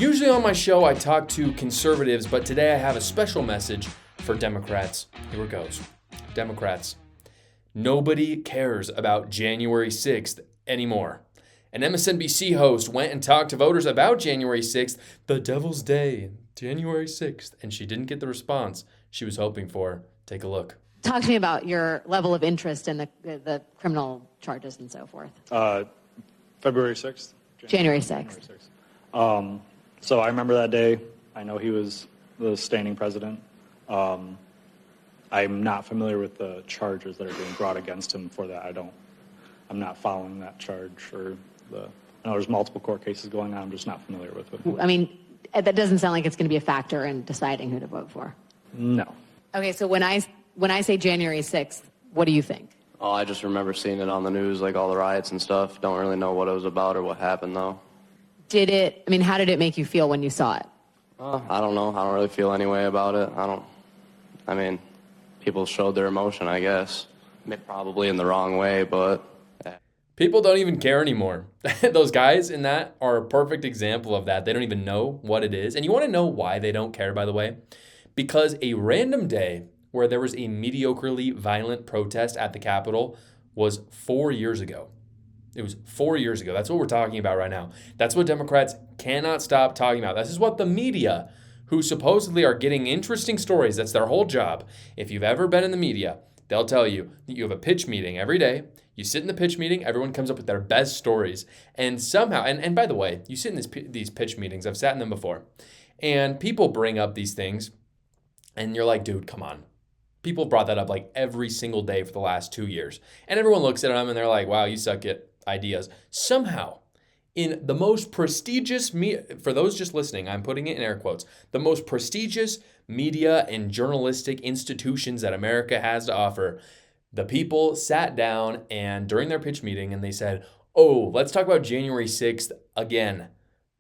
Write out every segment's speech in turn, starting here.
Usually on my show, I talk to conservatives, but today I have a special message for Democrats. Here it goes. Democrats, nobody cares about January 6th anymore. An MSNBC host went and talked to voters about January 6th, the devil's day, January 6th, and she didn't get the response she was hoping for. Take a look. Talk to me about your level of interest in the criminal charges and so forth. February 6th? January 6th. So I remember that day. I know he was the standing president. I'm not familiar with the charges that are being brought against him for that. I'm not following that charge I know there's multiple court cases going on. I'm just not familiar with it. I mean, that doesn't sound like it's going to be a factor in deciding who to vote for. No. Okay, so when I say January 6th, what do you think? Oh, I just remember seeing it on the news, like all the riots and stuff. Don't really know what it was about or what happened, though. How did it make you feel when you saw it? I don't know. I don't really feel any way about it. People showed their emotion, I guess. Probably in the wrong way, but... Yeah. People don't even care anymore. Those guys in that are a perfect example of that. They don't even know what it is. And you want to know why they don't care, by the way? Because a random day where there was a mediocrely violent protest at the Capitol was 4 years ago. It was 4 years ago. That's what we're talking about right now. That's what Democrats cannot stop talking about. This is what the media, who supposedly are getting interesting stories, that's their whole job. If you've ever been in the media, they'll tell you that you have a pitch meeting every day. You sit in the pitch meeting, everyone comes up with their best stories. And somehow, and by the way, you sit in these pitch meetings, I've sat in them before, and people bring up these things, and you're like, dude, come on. People brought that up like every single day for the last 2 years. And everyone looks at them and they're like, wow, you suck at ideas. Somehow, in the most prestigious, for those just listening, I'm putting it in air quotes, the most prestigious media and journalistic institutions that America has to offer, the people sat down and during their pitch meeting and they said, oh, let's talk about January 6th again.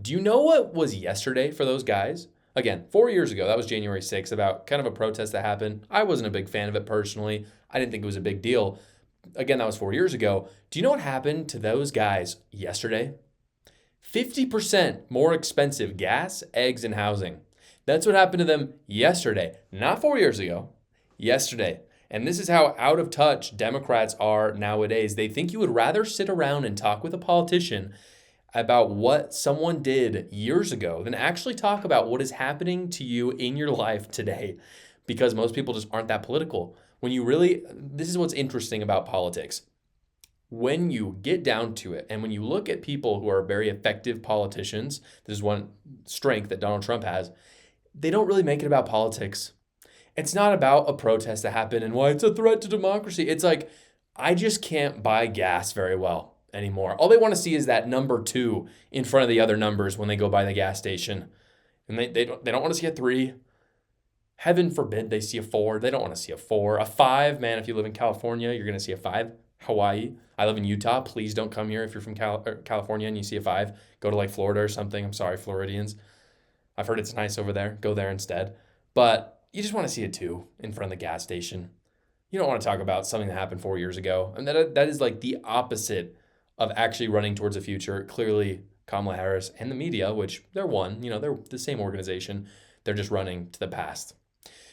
Do you know what was yesterday for those guys? Again, 4 years ago, that was January 6th, about kind of a protest that happened. I wasn't a big fan of it personally. I didn't think it was a big deal. Again, that was 4 years ago. Do you know what happened to those guys yesterday? 50% more expensive gas, eggs, and housing. That's what happened to them yesterday. Not 4 years ago, yesterday. And this is how out of touch Democrats are nowadays. They think you would rather sit around and talk with a politician about what someone did years ago than actually talk about what is happening to you in your life today, because most people just aren't that political. This is what's interesting about politics. When you get down to it, and when you look at people who are very effective politicians, this is one strength that Donald Trump has, they don't really make it about politics. It's not about a protest that happened and why it's a threat to democracy. It's like, I just can't buy gas very well anymore. All they want to see is that number 2 in front of the other numbers when they go by the gas station. And they don't want to see a 3. Heaven forbid they see a 4. They don't want to see a 4. A 5, man, if you live in California, you're going to see a 5. Hawaii. I live in Utah. Please don't come here if you're from California and you see a 5. Go to like Florida or something. I'm sorry, Floridians. I've heard it's nice over there. Go there instead. But you just want to see a 2 in front of the gas station. You don't want to talk about something that happened 4 years ago. And that is like the opposite of actually running towards the future. Clearly, Kamala Harris and the media, which they're they're the same organization. They're just running to the past.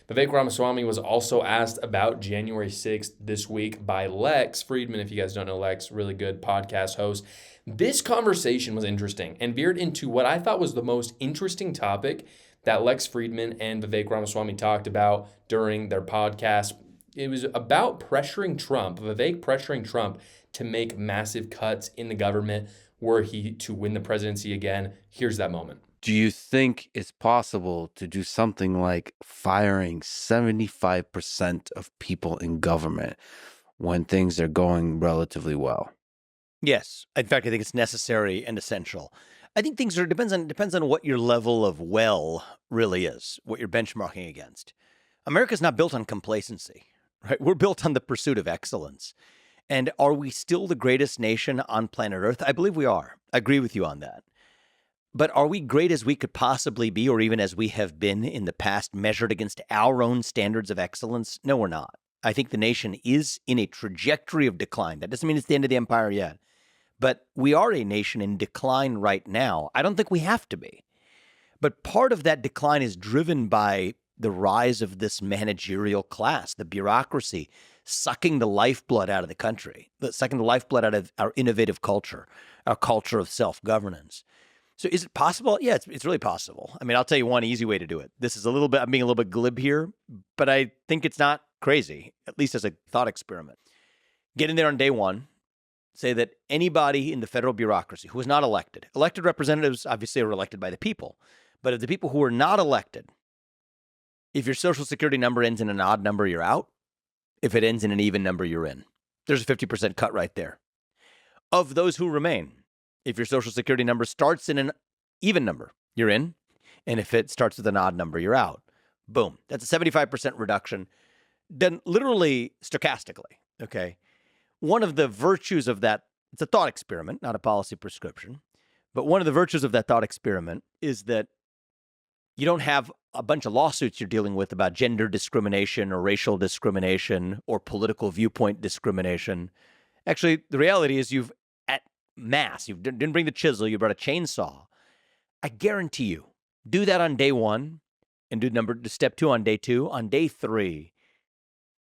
Vivek Ramaswamy was also asked about January 6th this week by Lex Fridman. If you guys don't know Lex, really good podcast host. This conversation was interesting and veered into what I thought was the most interesting topic that Lex Fridman and Vivek Ramaswamy talked about during their podcast. It was about pressuring Trump, Vivek pressuring Trump to make massive cuts in the government were he to win the presidency again. Here's that moment. Do you think it's possible to do something like firing 75% of people in government when things are going relatively well? Yes. In fact, I think it's necessary and essential. I think depends on what your level of well really is, what you're benchmarking against. America's not built on complacency, right? We're built on the pursuit of excellence. And are we still the greatest nation on planet Earth? I believe we are. I agree with you on that. But are we great as we could possibly be, or even as we have been in the past, measured against our own standards of excellence? No, we're not. I think the nation is in a trajectory of decline. That doesn't mean it's the end of the empire yet. But we are a nation in decline right now. I don't think we have to be. But part of that decline is driven by the rise of this managerial class, the bureaucracy, sucking the lifeblood out of the country, sucking the lifeblood out of our innovative culture, our culture of self-governance. So is it possible? Yeah, it's really possible. I mean, I'll tell you one easy way to do it. This is I'm being a little bit glib here, but I think it's not crazy, at least as a thought experiment. Get in there on day one, say that anybody in the federal bureaucracy who is not elected representatives obviously are elected by the people, but of the people who are not elected, if your social security number ends in an odd number, you're out. If it ends in an even number, you're in. There's a 50% cut right there. Of those who remain, if your social security number starts in an even number, you're in. And if it starts with an odd number, you're out. Boom. That's a 75% reduction, done literally stochastically. Okay. One of the virtues of that, it's a thought experiment, not a policy prescription, but one of the virtues of that thought experiment is that you don't have a bunch of lawsuits you're dealing with about gender discrimination or racial discrimination or political viewpoint discrimination. Actually, the reality is you've at mass, you didn't bring the chisel, you brought a chainsaw. I guarantee you, do that on day one and do step two on day two. On day three,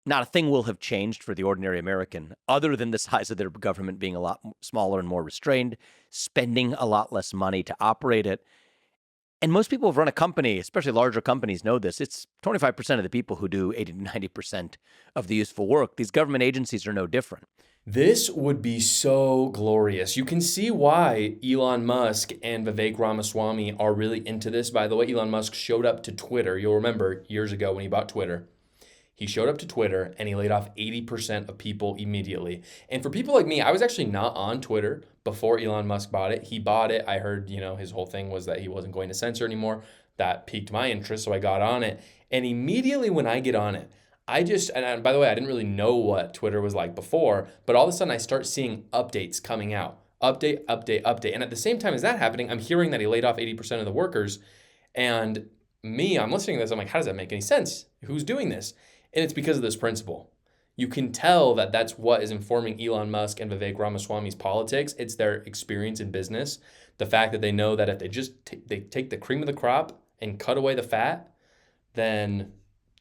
not a thing will have changed for the ordinary American other than the size of their government being a lot smaller and more restrained, spending a lot less money to operate it. And most people who've run a company, especially larger companies, know this. It's 25% of the people who do 80 to 90% of the useful work. These government agencies are no different. This would be so glorious. You can see why Elon Musk and Vivek Ramaswamy are really into this. By the way, Elon Musk showed up to Twitter. You'll remember years ago when he bought Twitter. He showed up to Twitter and he laid off 80% of people immediately. And for people like me, I was actually not on Twitter before Elon Musk bought it. He bought it. I heard, his whole thing was that he wasn't going to censor anymore. That piqued my interest, so I got on it. And immediately when I get on it, and by the way, I didn't really know what Twitter was like before, but all of a sudden I start seeing updates coming out. Update. And at the same time as that happening, I'm hearing that he laid off 80% of the workers. And I'm listening to this, I'm like, how does that make any sense? Who's doing this? And it's because of this principle. You can tell that that's what is informing Elon Musk and Vivek Ramaswamy's politics. It's their experience in business. The fact that they know that if they just they take the cream of the crop and cut away the fat, then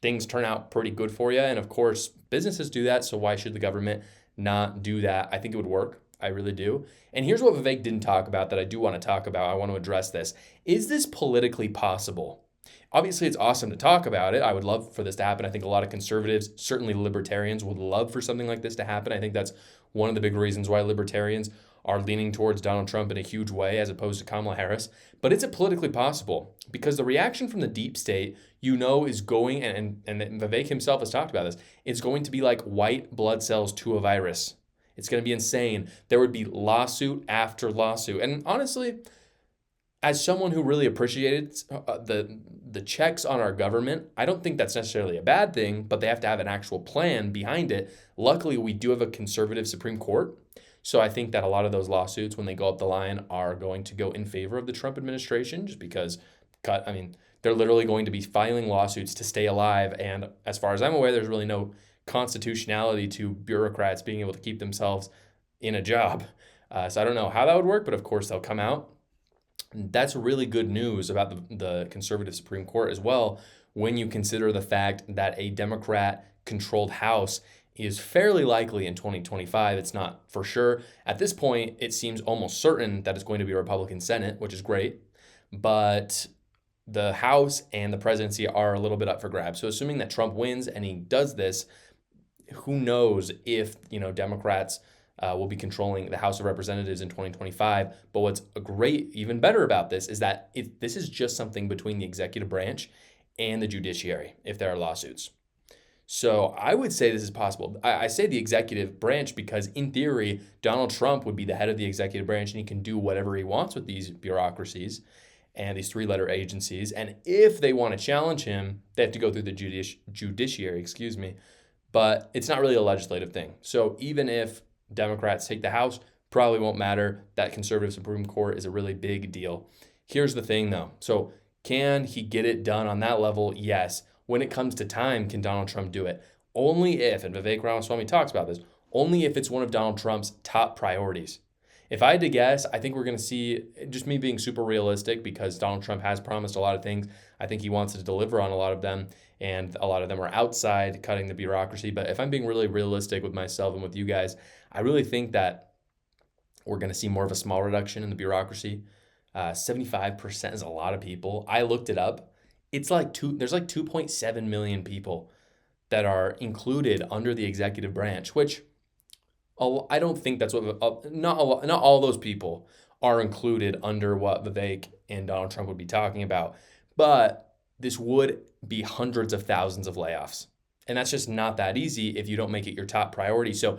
things turn out pretty good for you. And of course, businesses do that. So why should the government not do that? I think it would work. I really do. And here's what Vivek didn't talk about that I do want to talk about. I want to address this. Is this politically possible? Obviously, it's awesome to talk about it. I would love for this to happen. I think a lot of conservatives, certainly libertarians, would love for something like this to happen. I think that's one of the big reasons why libertarians are leaning towards Donald Trump in a huge way as opposed to Kamala Harris. But is it politically possible? Because the reaction from the deep state, is going, and Vivek himself has talked about this, it's going to be like white blood cells to a virus. It's going to be insane. There would be lawsuit after lawsuit. And honestly, as someone who really appreciated the checks on our government, I don't think that's necessarily a bad thing, but they have to have an actual plan behind it. Luckily, we do have a conservative Supreme Court. So I think that a lot of those lawsuits, when they go up the line, are going to go in favor of the Trump administration, just because they're literally going to be filing lawsuits to stay alive. And as far as I'm aware, there's really no constitutionality to bureaucrats being able to keep themselves in a job. So I don't know how that would work, but of course they'll come out. That's really good news about the conservative Supreme Court as well, when you consider the fact that a Democrat-controlled House is fairly likely in 2025. It's not for sure. At this point, it seems almost certain that it's going to be a Republican Senate, which is great. But the House and the presidency are a little bit up for grabs. So assuming that Trump wins and he does this, who knows if, Democrats will be controlling the House of Representatives in 2025. But what's great, even better about this, is that this is just something between the executive branch and the judiciary, if there are lawsuits. So I would say this is possible. I say the executive branch because in theory, Donald Trump would be the head of the executive branch and he can do whatever he wants with these bureaucracies and these three-letter agencies. And if they want to challenge him, they have to go through the judiciary, But it's not really a legislative thing. So even if Democrats take the House, probably won't matter. That conservative Supreme Court is a really big deal. Here's the thing, though. So can he get it done on that level? Yes. When it comes to time, can Donald Trump do it? Only if, and Vivek Ramaswamy talks about this, only if it's one of Donald Trump's top priorities. If I had to guess, I think we're going to see, just me being super realistic, because Donald Trump has promised a lot of things. I think he wants to deliver on a lot of them, and a lot of them are outside cutting the bureaucracy. But if I'm being really realistic with myself and with you guys, I really think that we're going to see more of a small reduction in the bureaucracy. 75% is a lot of people. I looked it up. It's like there's like 2.7 million people that are included under the executive branch, which I don't think that's what, not all those people are included under what Vivek and Donald Trump would be talking about. But this would be hundreds of thousands of layoffs. And that's just not that easy if you don't make it your top priority. So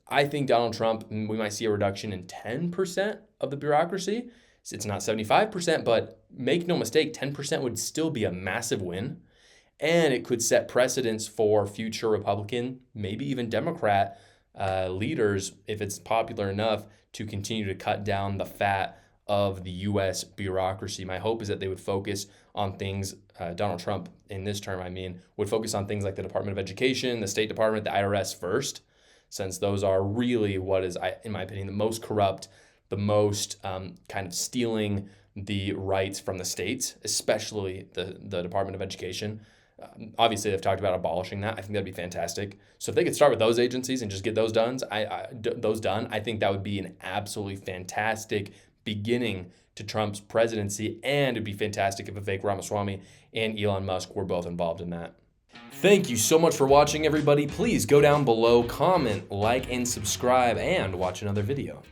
I think Donald Trump, we might see a reduction in 10% of the bureaucracy. It's not 75%, but make no mistake, 10% would still be a massive win. And it could set precedents for future Republican, maybe even Democrat leaders, if it's popular enough, to continue to cut down the fat of the U.S. bureaucracy. My hope is that they would focus on things, Donald Trump in this term, would focus on things like the Department of Education, the State Department, the IRS first, since those are really what is, in my opinion, the most corrupt, the most kind of stealing the rights from the states, especially the Department of Education. Obviously, they've talked about abolishing that. I think that'd be fantastic. So if they could start with those agencies and just get those done, I think that would be an absolutely fantastic beginning to Trump's presidency, and it'd be fantastic if Vivek Ramaswamy and Elon Musk were both involved in that. Thank you so much for watching, everybody. Please go down below, comment, like, and subscribe, and watch another video.